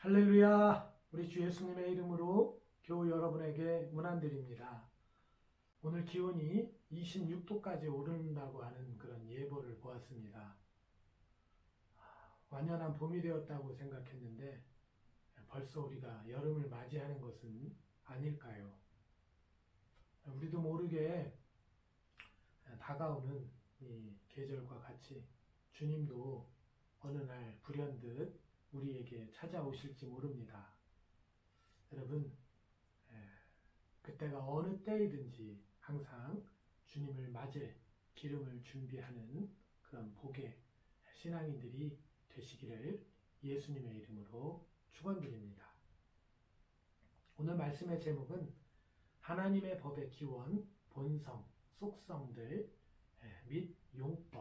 할렐루야! 우리 주 예수님의 이름으로 교우 여러분에게 문안드립니다. 오늘 기온이 26도까지 오른다고 하는 그런 예보를 보았습니다. 완연한 봄이 되었다고 생각했는데 벌써 우리가 여름을 맞이하는 것은 아닐까요? 우리도 모르게 다가오는 이 계절과 같이 주님도 어느 날 불현듯 우리에게 찾아오실지 모릅니다. 여러분, 그때가 어느 때이든지 항상 주님을 맞을 기름을 준비하는 그런 복의 신앙인들이 되시기를 예수님의 이름으로 축원드립니다. 오늘 말씀의 제목은 하나님의 법의 기원, 본성, 속성들 및 용법입니다.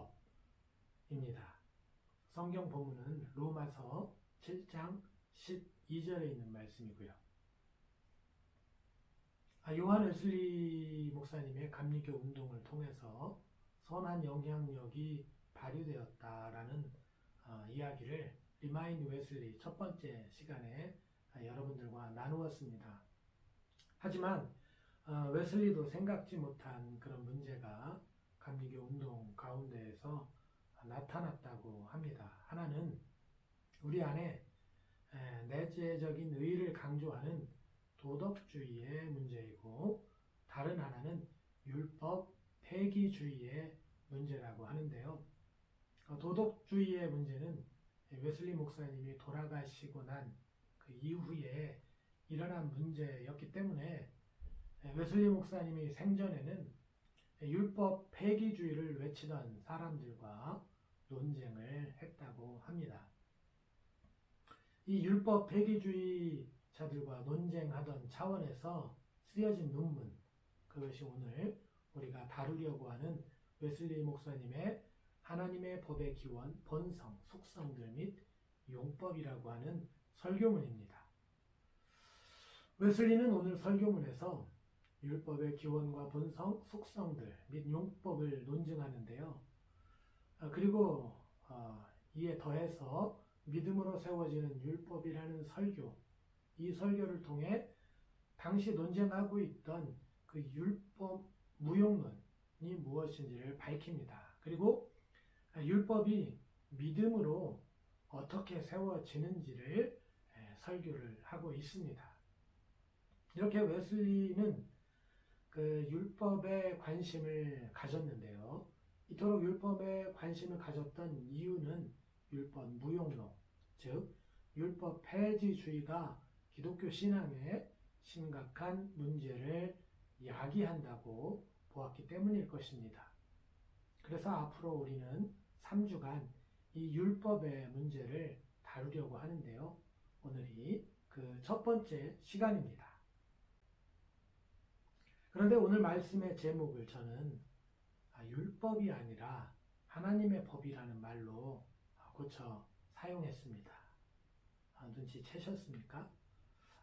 성경 본문은 로마서 7장 12절에 있는 말씀이고요. 요한 웨슬리 목사님의 감리교 운동을 통해서 선한 영향력이 발휘되었다라는 이야기를 리마인드 웨슬리 첫 번째 시간에 여러분들과 나누었습니다. 하지만 웨슬리도 생각지 못한 그런 문제가 감리교 운동 가운데에서 나타났다고 합니다. 하나는 우리 안에 내재적인 의의를 강조하는 도덕주의의 문제이고, 다른 하나는 율법 폐기주의의 문제라고 하는데요. 도덕주의의 문제는 웨슬리 목사님이 돌아가시고 난 그 이후에 일어난 문제였기 때문에 웨슬리 목사님이 생전에는 율법 폐기주의를 외치던 사람들과 논쟁을 했다고 합니다. 이 율법 폐기주의자들과 논쟁하던 차원에서 쓰여진 논문, 그것이 오늘 우리가 다루려고 하는 웨슬리 목사님의 하나님의 법의 기원, 본성, 속성들 및 용법이라고 하는 설교문입니다. 웨슬리는 오늘 설교문에서 율법의 기원과 본성, 속성들 및 용법을 논증하는데요. 그리고 이에 더해서 믿음으로 세워지는 율법이라는 설교, 이 설교를 통해 당시 논쟁하고 있던 그 율법 무용론이 무엇인지를 밝힙니다. 그리고 율법이 믿음으로 어떻게 세워지는지를 설교를 하고 있습니다. 이렇게 웨슬리는 그 율법에 관심을 가졌는데요. 이토록 율법에 관심을 가졌던 이유는 율법 무용론, 즉 율법 폐지주의가 기독교 신앙에 심각한 문제를 야기한다고 보았기 때문일 것입니다. 그래서 앞으로 우리는 3주간 이 율법의 문제를 다루려고 하는데요. 오늘이 그 첫 번째 시간입니다. 그런데 오늘 말씀의 제목을 저는 율법이 아니라 하나님의 법이라는 말로 고쳐 사용했습니다. 눈치채셨습니까?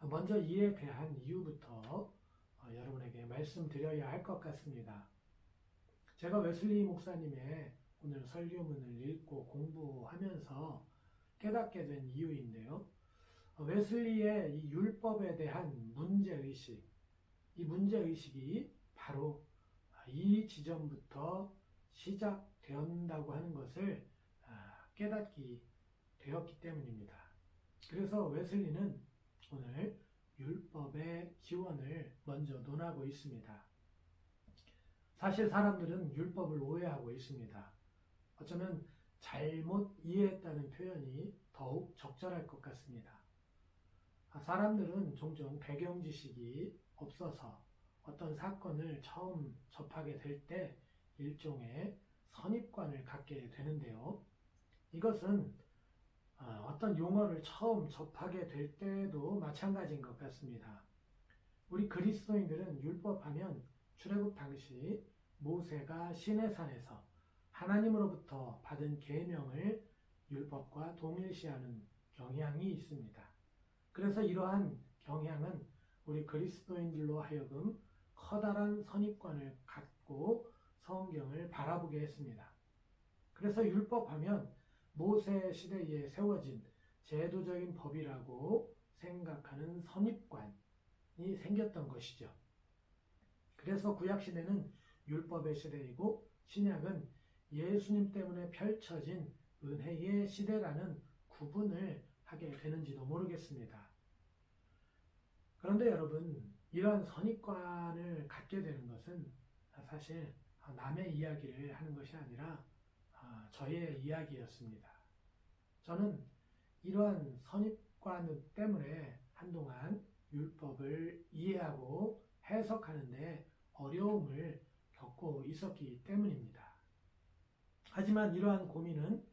먼저 이에 대한 이유부터 여러분에게 말씀드려야 할 것 같습니다. 제가 웨슬리 목사님의 오늘 설교문을 읽고 공부하면서 깨닫게 된 이유인데요. 웨슬리의 이 율법에 대한 문제의식, 이 문제의식이 바로 이 지점부터 시작된다고 하는 것을 깨닫게 되었기 때문입니다. 그래서 웨슬리는 오늘 율법의 기원을 먼저 논하고 있습니다. 사실 사람들은 율법을 오해하고 있습니다. 어쩌면 잘못 이해했다는 표현이 더욱 적절할 것 같습니다. 사람들은 종종 배경 지식이 없어서 어떤 사건을 처음 접하게 될 때 일종의 선입관을 갖게 되는데요. 이것은 어떤 용어를 처음 접하게 될 때도 마찬가지인 것 같습니다. 우리 그리스도인들은 율법하면 출애굽 당시 모세가 시내산에서 하나님으로부터 받은 계명을 율법과 동일시하는 경향이 있습니다. 그래서 이러한 경향은 우리 그리스도인들로 하여금 커다란 선입관을 갖고 성경을 바라보게 했습니다. 그래서 율법하면 모세 시대에 세워진 제도적인 법이라고 생각하는 선입관이 생겼던 것이죠. 그래서 구약시대는 율법의 시대이고 신약은 예수님 때문에 펼쳐진 은혜의 시대라는 구분을 하게 되는지도 모르겠습니다. 그런데 여러분, 이러한 선입관을 갖게 되는 것은 사실 남의 이야기를 하는 것이 아니라 저의 이야기였습니다. 저는 이러한 선입관 때문에 한동안 율법을 이해하고 해석하는데 어려움을 겪고 있었기 때문입니다. 하지만 이러한 고민은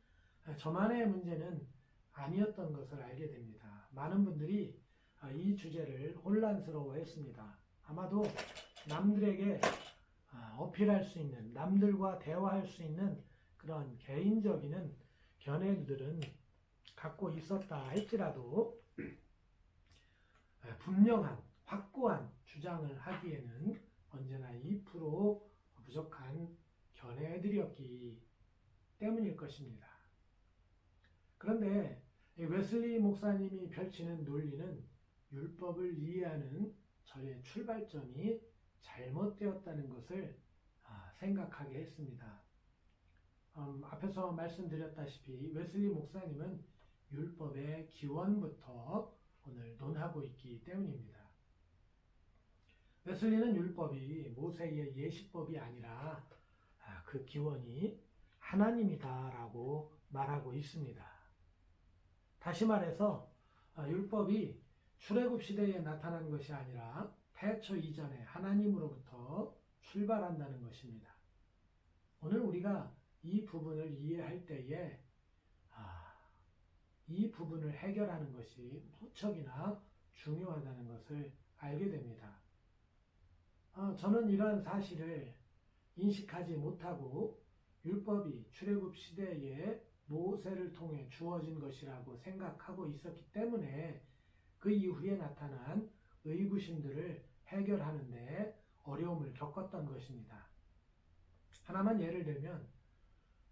저만의 문제는 아니었던 것을 알게 됩니다. 많은 분들이 이 주제를 혼란스러워 했습니다. 아마도 남들에게 어필할 수 있는, 남들과 대화할 수 있는 그런 개인적인 견해들은 갖고 있었다 할지라도 분명한, 확고한 주장을 하기에는 언제나 2% 부족한 견해들이었기 때문일 것입니다. 그런데 웨슬리 목사님이 펼치는 논리는 율법을 이해하는 저의 출발점이 잘못되었다는 것을 생각하게 했습니다. 앞에서 말씀드렸다시피 웨슬리 목사님은 율법의 기원부터 오늘 논하고 있기 때문입니다. 웨슬리는 율법이 모세의 예식법이 아니라 그 기원이 하나님이다라고 말하고 있습니다. 다시 말해서 율법이 출애굽 시대에 나타난 것이 아니라 태초 이전에 하나님으로부터 출발한다는 것입니다. 오늘 우리가 이 부분을 이해할 때에 이 부분을 해결하는 것이 무척이나 중요하다는 것을 알게 됩니다. 저는 이러한 사실을 인식하지 못하고 율법이 출애굽 시대에 모세를 통해 주어진 것이라고 생각하고 있었기 때문에 그 이후에 나타난 의구심들을 해결하는 데 어려움을 겪었던 것입니다. 하나만 예를 들면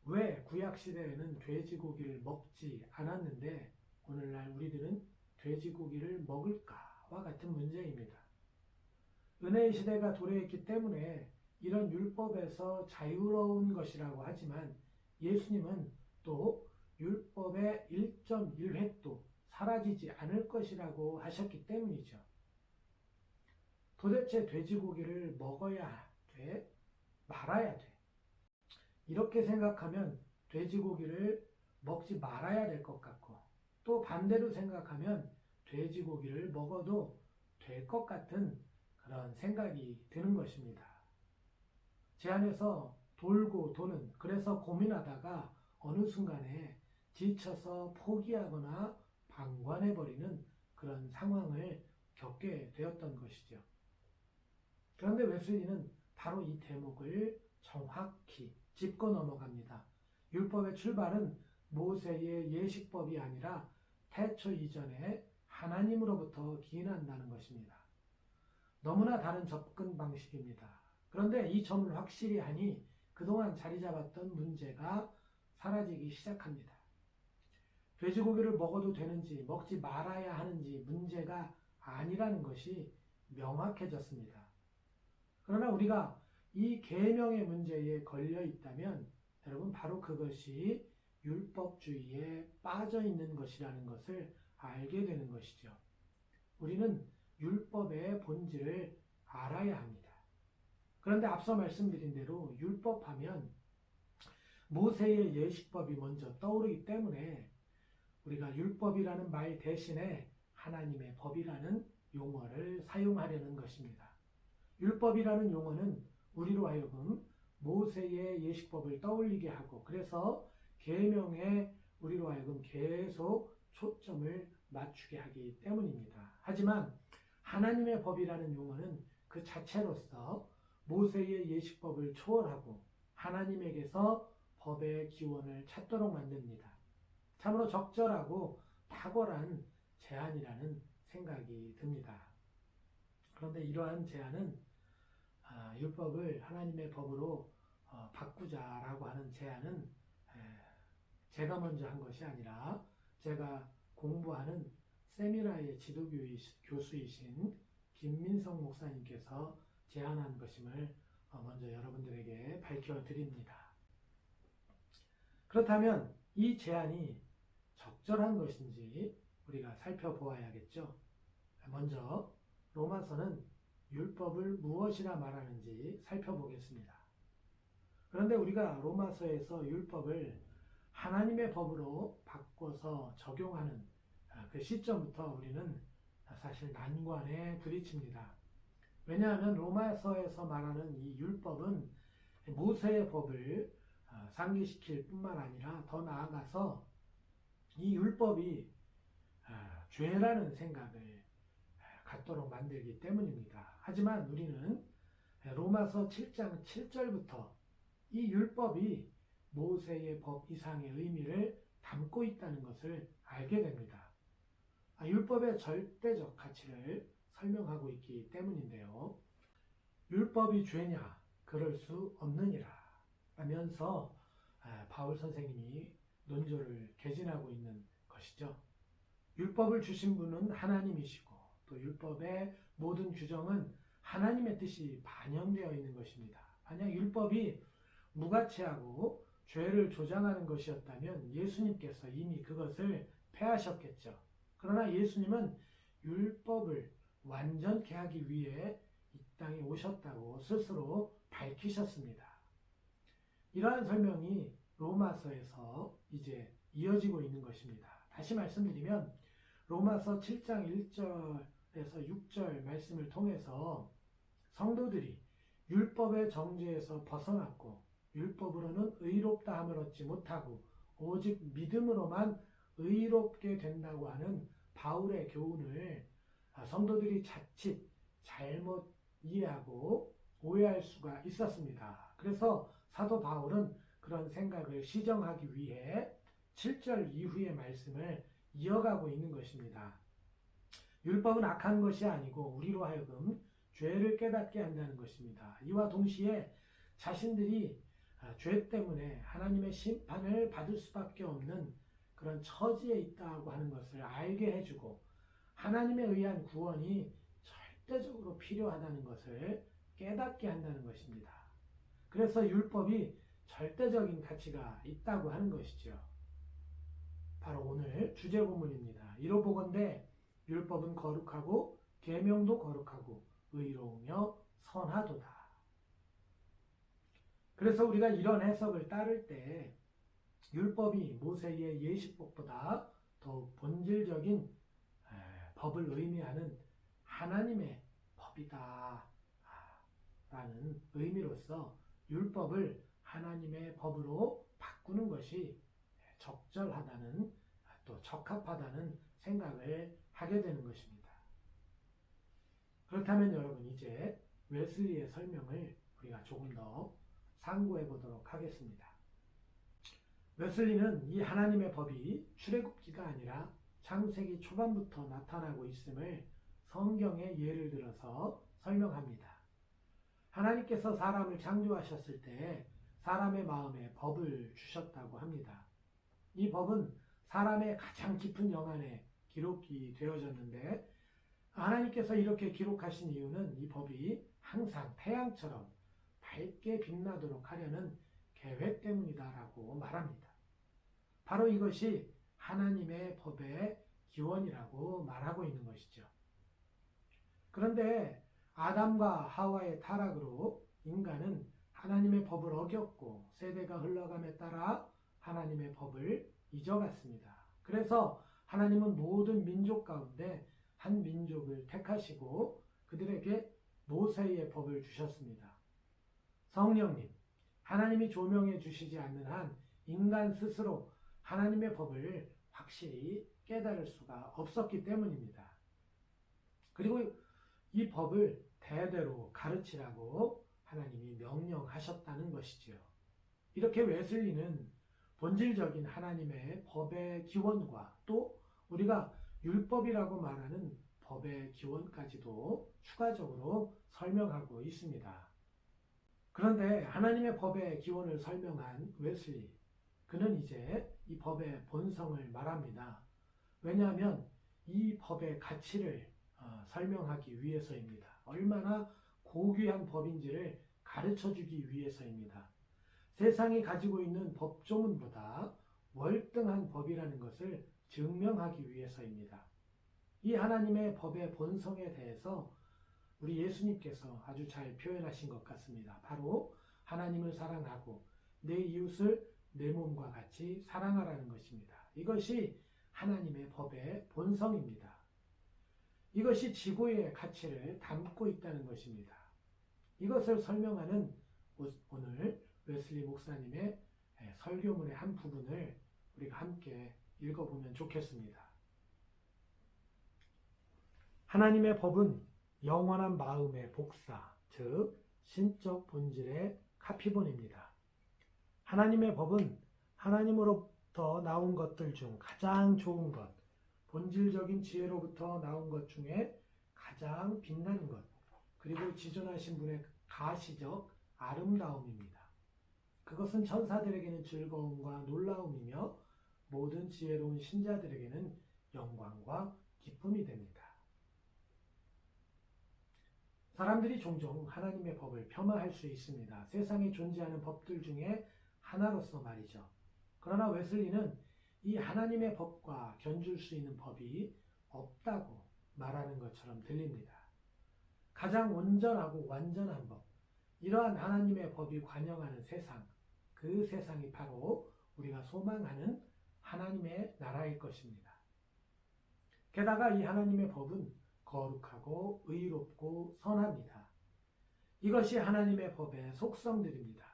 왜 구약시대에는 돼지고기를 먹지 않았는데 오늘날 우리들은 돼지고기를 먹을까와 같은 문제입니다. 은혜의 시대가 도래했기 때문에 이런 율법에서 자유로운 것이라고 하지만 예수님은 또 율법의 1.1획도 사라지지 않을 것이라고 하셨기 때문이죠. 도대체 돼지고기를 먹어야 돼? 말아야 돼? 이렇게 생각하면 돼지고기를 먹지 말아야 될 것 같고 또 반대로 생각하면 돼지고기를 먹어도 될 것 같은 그런 생각이 드는 것입니다. 제 안에서 돌고 도는 그래서 고민하다가 어느 순간에 지쳐서 포기하거나 방관해버리는 그런 상황을 겪게 되었던 것이죠. 그런데 웨슬리는 바로 이 대목을 정확히 짚고 넘어갑니다. 율법의 출발은 모세의 예식법이 아니라 태초 이전에 하나님으로부터 기인한다는 것입니다. 너무나 다른 접근 방식입니다. 그런데 이 점을 확실히 하니 그동안 자리 잡았던 문제가 사라지기 시작합니다. 돼지고기를 먹어도 되는지 먹지 말아야 하는지 문제가 아니라는 것이 명확해졌습니다. 그러나 우리가 이 계명의 문제에 걸려 있다면 여러분 바로 그것이 율법주의에 빠져 있는 것이라는 것을 알게 되는 것이죠. 우리는 율법의 본질을 알아야 합니다. 그런데 앞서 말씀드린 대로 율법하면 모세의 예식법이 먼저 떠오르기 때문에 우리가 율법이라는 말 대신에 하나님의 법이라는 용어를 사용하려는 것입니다. 율법이라는 용어는 우리로 하여금 모세의 예식법을 떠올리게 하고 그래서 계명에 우리로 하여금 계속 초점을 맞추게 하기 때문입니다. 하지만 하나님의 법이라는 용어는 그 자체로서 모세의 예식법을 초월하고 하나님에게서 법의 기원을 찾도록 만듭니다. 참으로 적절하고 탁월한 제안이라는 생각이 듭니다. 그런데 이러한 제안은 율법을 하나님의 법으로 바꾸자라고 하는 제안은 제가 먼저 한 것이 아니라 제가 공부하는 세미나의 교수이신 김민성 목사님께서 제안한 것임을 먼저 여러분들에게 밝혀드립니다. 그렇다면 이 제안이 적절한 것인지 우리가 살펴보아야겠죠. 먼저 로마서는 율법을 무엇이라 말하는지 살펴보겠습니다. 그런데 우리가 로마서에서 율법을 하나님의 법으로 바꿔서 적용하는 그 시점부터 우리는 사실 난관에 부딪힙니다. 왜냐하면 로마서에서 말하는 이 율법은 모세의 법을 상기시킬 뿐만 아니라 더 나아가서 이 율법이 죄라는 생각을 갖도록 만들기 때문입니다. 하지만 우리는 로마서 7장 7절부터 이 율법이 모세의 법 이상의 의미를 담고 있다는 것을 알게 됩니다. 율법의 절대적 가치를 설명하고 있기 때문인데요. 율법이 죄냐? 그럴 수 없느니라 라면서 바울 선생님이 논조를 개진하고 있는 것이죠. 율법을 주신 분은 하나님이시고 또 율법의 모든 규정은 하나님의 뜻이 반영되어 있는 것입니다. 만약 율법이 무가치하고 죄를 조장하는 것이었다면 예수님께서 이미 그것을 폐하셨겠죠. 그러나 예수님은 율법을 완전케 하기 위해 이 땅에 오셨다고 스스로 밝히셨습니다. 이러한 설명이 로마서에서 이제 이어지고 있는 것입니다. 다시 말씀드리면 로마서 7장 1절에서 6절 말씀을 통해서 성도들이 율법의 정죄에서 벗어났고 율법으로는 의롭다 함을 얻지 못하고 오직 믿음으로만 의롭게 된다고 하는 바울의 교훈을 성도들이 자칫 잘못 이해하고 오해할 수가 있었습니다. 그래서 사도 바울은 그런 생각을 시정하기 위해 7절 이후의 말씀을 이어가고 있는 것입니다. 율법은 악한 것이 아니고 우리로 하여금 죄를 깨닫게 한다는 것입니다. 이와 동시에 자신들이 죄 때문에 하나님의 심판을 받을 수밖에 없는 그런 처지에 있다고 하는 것을 알게 해주고 하나님에 의한 구원이 절대적으로 필요하다는 것을 깨닫게 한다는 것입니다. 그래서 율법이 절대적인 가치가 있다고 하는 것이죠. 바로 오늘 주제 본문입니다. 이로보건대 율법은 거룩하고 계명도 거룩하고 의로우며 선하도다. 그래서 우리가 이런 해석을 따를 때 율법이 모세의 예식법보다 더욱 본질적인 법을 의미하는 하나님의 법이다 라는 의미로서 율법을 하나님의 법으로 바꾸는 것이 적절하다는 또 적합하다는 생각을 하게 되는 것입니다. 그렇다면 여러분 이제 웨슬리의 설명을 우리가 조금 더 상고해 보도록 하겠습니다. 웨슬리는 이 하나님의 법이 출애굽기가 아니라 창세기 초반부터 나타나고 있음을 성경의 예를 들어서 설명합니다. 하나님께서 사람을 창조하셨을 때 사람의 마음에 법을 주셨다고 합니다. 이 법은 사람의 가장 깊은 영안에 기록이 되어졌는데 하나님께서 이렇게 기록하신 이유는 이 법이 항상 태양처럼 밝게 빛나도록 하려는 계획 때문이다라고 말합니다. 바로 이것이 하나님의 법의 기원이라고 말하고 있는 것이죠. 그런데 아담과 하와의 타락으로 인간은 하나님의 법을 어겼고 세대가 흘러감에 따라 하나님의 법을 잊어갔습니다. 그래서 하나님은 모든 민족 가운데 한 민족을 택하시고 그들에게 모세의 법을 주셨습니다. 성령님, 하나님이 조명해 주시지 않는 한 인간 스스로 하나님의 법을 확실히 깨달을 수가 없었기 때문입니다. 그리고 이 법을 대대로 가르치라고 하나님이 명령하셨다는 것이지요. 이렇게 웨슬리는 본질적인 하나님의 법의 기원과 또 우리가 율법이라고 말하는 법의 기원까지도 추가적으로 설명하고 있습니다. 그런데 하나님의 법의 기원을 설명한 웨슬리, 그는 이제 이 법의 본성을 말합니다. 왜냐하면 이 법의 가치를 설명하기 위해서입니다. 얼마나 고귀한 법인지를 가르쳐 주기 위해서입니다. 세상이 가지고 있는 법조문보다 월등한 법이라는 것을 증명하기 위해서입니다. 이 하나님의 법의 본성에 대해서 우리 예수님께서 아주 잘 표현하신 것 같습니다. 바로 하나님을 사랑하고 내 이웃을 내 몸과 같이 사랑하라는 것입니다. 이것이 하나님의 법의 본성입니다. 이것이 지고의 가치를 담고 있다는 것입니다. 이것을 설명하는 오늘 웨슬리 목사님의 설교문의 한 부분을 우리가 함께 읽어보면 좋겠습니다. 하나님의 법은 영원한 마음의 복사, 즉 신적 본질의 카피본입니다. 하나님의 법은 하나님으로부터 나온 것들 중 가장 좋은 것, 본질적인 지혜로부터 나온 것 중에 가장 빛나는 것, 그리고 지존하신 분의 가시적 아름다움입니다. 그것은 천사들에게는 즐거움과 놀라움이며 모든 지혜로운 신자들에게는 영광과 기쁨이 됩니다. 사람들이 종종 하나님의 법을 폄하할 수 있습니다. 세상에 존재하는 법들 중에 하나로서 말이죠. 그러나 웨슬리는 이 하나님의 법과 견줄 수 있는 법이 없다고 말하는 것처럼 들립니다. 가장 온전하고 완전한 법, 이러한 하나님의 법이 관영하는 세상, 그 세상이 바로 우리가 소망하는 하나님의 나라일 것입니다. 게다가 이 하나님의 법은 거룩하고 의롭고 선합니다. 이것이 하나님의 법의 속성들입니다.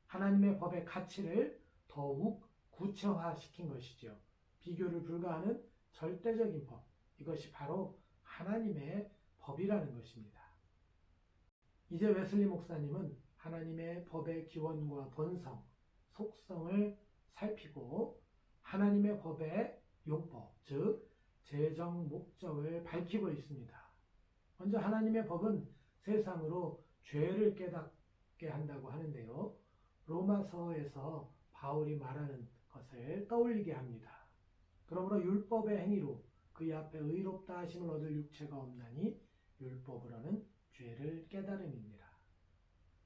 하나님의 법의 가치를 더욱 구체화시킨 것이죠. 비교를 불가하는 절대적인 법, 이것이 바로 하나님의 법이라는 것입니다. 이제 웨슬리 목사님은 하나님의 법의 기원과 본성, 속성을 살피고 하나님의 법의 용법, 즉 재정 목적을 밝히고 있습니다. 먼저 하나님의 법은 세상으로 죄를 깨닫게 한다고 하는데요. 로마서에서 바울이 말하는 것을 떠올리게 합니다. 그러므로 율법의 행위로 그의 앞에 의롭다 하심을 얻을 육체가 없나니 율법으로는 죄를 깨달음입니다.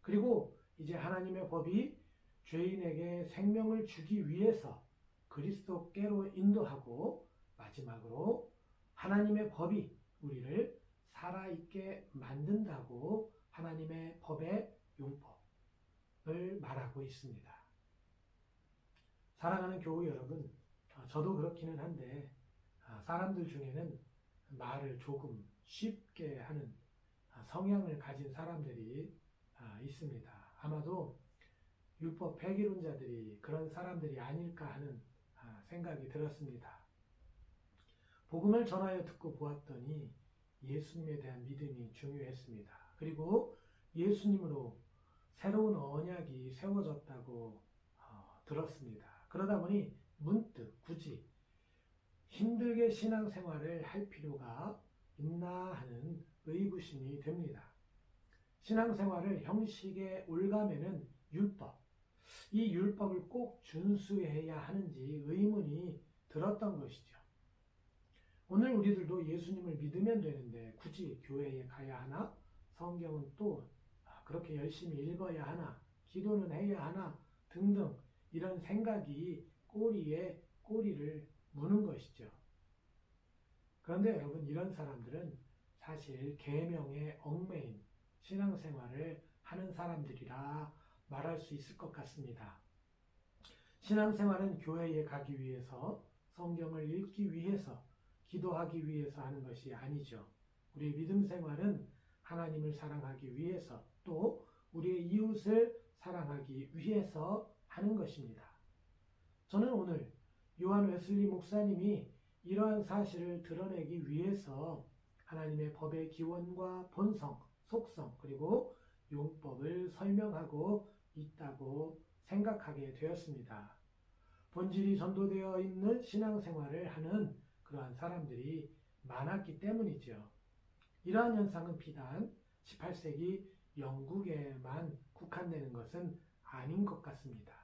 그리고 이제 하나님의 법이 죄인에게 생명을 주기 위해서 그리스도께로 인도하고 마지막으로 하나님의 법이 우리를 살아있게 만든다고 하나님의 법의 용법을 말하고 있습니다. 사랑하는 교우 여러분, 저도 그렇기는 한데 사람들 중에는 말을 조금 쉽게 하는 성향을 가진 사람들이 있습니다. 아마도 율법 폐기론자들이 그런 사람들이 아닐까 하는 생각이 들었습니다. 복음을 전하여 듣고 보았더니 예수님에 대한 믿음이 중요했습니다. 그리고 예수님으로 새로운 언약이 세워졌다고 들었습니다. 그러다 보니 문득 굳이 힘들게 신앙생활을 할 필요가 있나 하는 의구심이 됩니다. 신앙생활을 형식에 올가매는 율법, 이 율법을 꼭 준수해야 하는지 의문이 들었던 것이죠. 오늘 우리들도 예수님을 믿으면 되는데 굳이 교회에 가야 하나? 성경은 또 그렇게 열심히 읽어야 하나? 기도는 해야 하나? 등등 이런 생각이 꼬리에 꼬리를 무는 것이죠. 그런데 여러분, 이런 사람들은 사실 계명에 얽매인 신앙생활을 하는 사람들이라 말할 수 있을 것 같습니다. 신앙생활은 교회에 가기 위해서, 성경을 읽기 위해서, 기도하기 위해서 하는 것이 아니죠. 우리의 믿음 생활은 하나님을 사랑하기 위해서, 또 우리의 이웃을 사랑하기 위해서 하는 것입니다. 저는 오늘 요한 웨슬리 목사님이 이러한 사실을 드러내기 위해서 하나님의 법의 기원과 본성, 속성, 그리고 용법을 설명하고 있다고 생각하게 되었습니다. 본질이 전도되어 있는 신앙생활을 하는 그러한 사람들이 많았기 때문이죠. 이러한 현상은 비단 18세기 영국에만 국한되는 것은 아닌 것 같습니다.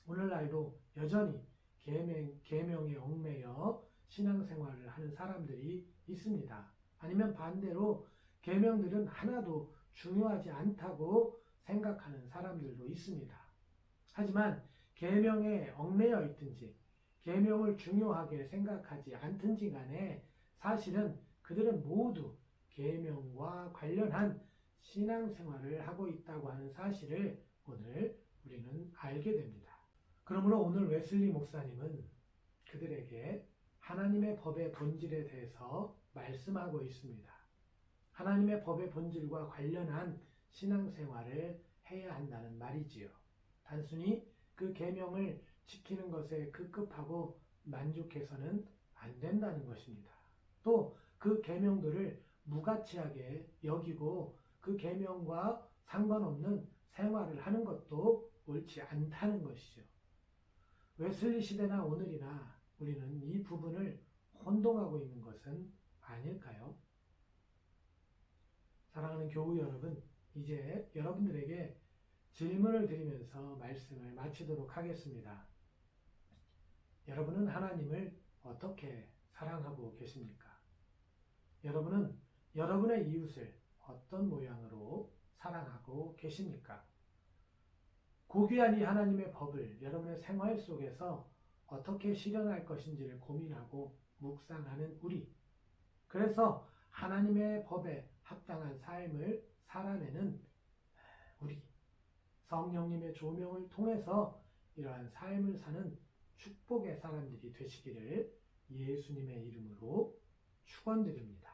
오늘날도 여전히 계명에 얽매여 신앙생활을 하는 사람들이 있습니다. 아니면 반대로 계명들은 하나도 중요하지 않다고 생각하는 사람들도 있습니다. 하지만 계명에 얽매여 있든지 계명을 중요하게 생각하지 않든지 간에 사실은 그들은 모두 계명과 관련한 신앙생활을 하고 있다고 하는 사실을 오늘 우리는 알게 됩니다. 그러므로 오늘 웨슬리 목사님은 그들에게 하나님의 법의 본질에 대해서 말씀하고 있습니다. 하나님의 법의 본질과 관련한 신앙생활을 해야 한다는 말이지요. 단순히 그 계명을 지키는 것에 급급하고 만족해서는 안 된다는 것입니다. 또 그 계명들을 무가치하게 여기고 그 계명과 상관없는 생활을 하는 것도 옳지 않다는 것이죠. 웨슬리 시대나 오늘이나 우리는 이 부분을 혼동하고 있는 것은 아닐까요? 사랑하는 교우 여러분, 이제 여러분들에게 질문을 드리면서 말씀을 마치도록 하겠습니다. 여러분은 하나님을 어떻게 사랑하고 계십니까? 여러분은 여러분의 이웃을 어떤 모양으로 사랑하고 계십니까? 고귀한 이 하나님의 법을 여러분의 생활 속에서 어떻게 실현할 것인지를 고민하고 묵상하는 우리. 그래서 하나님의 법에 합당한 삶을 살아내는 우리. 성령님의 조명을 통해서 이러한 삶을 사는 축복의 사람들이 되시기를 예수님의 이름으로 축원드립니다.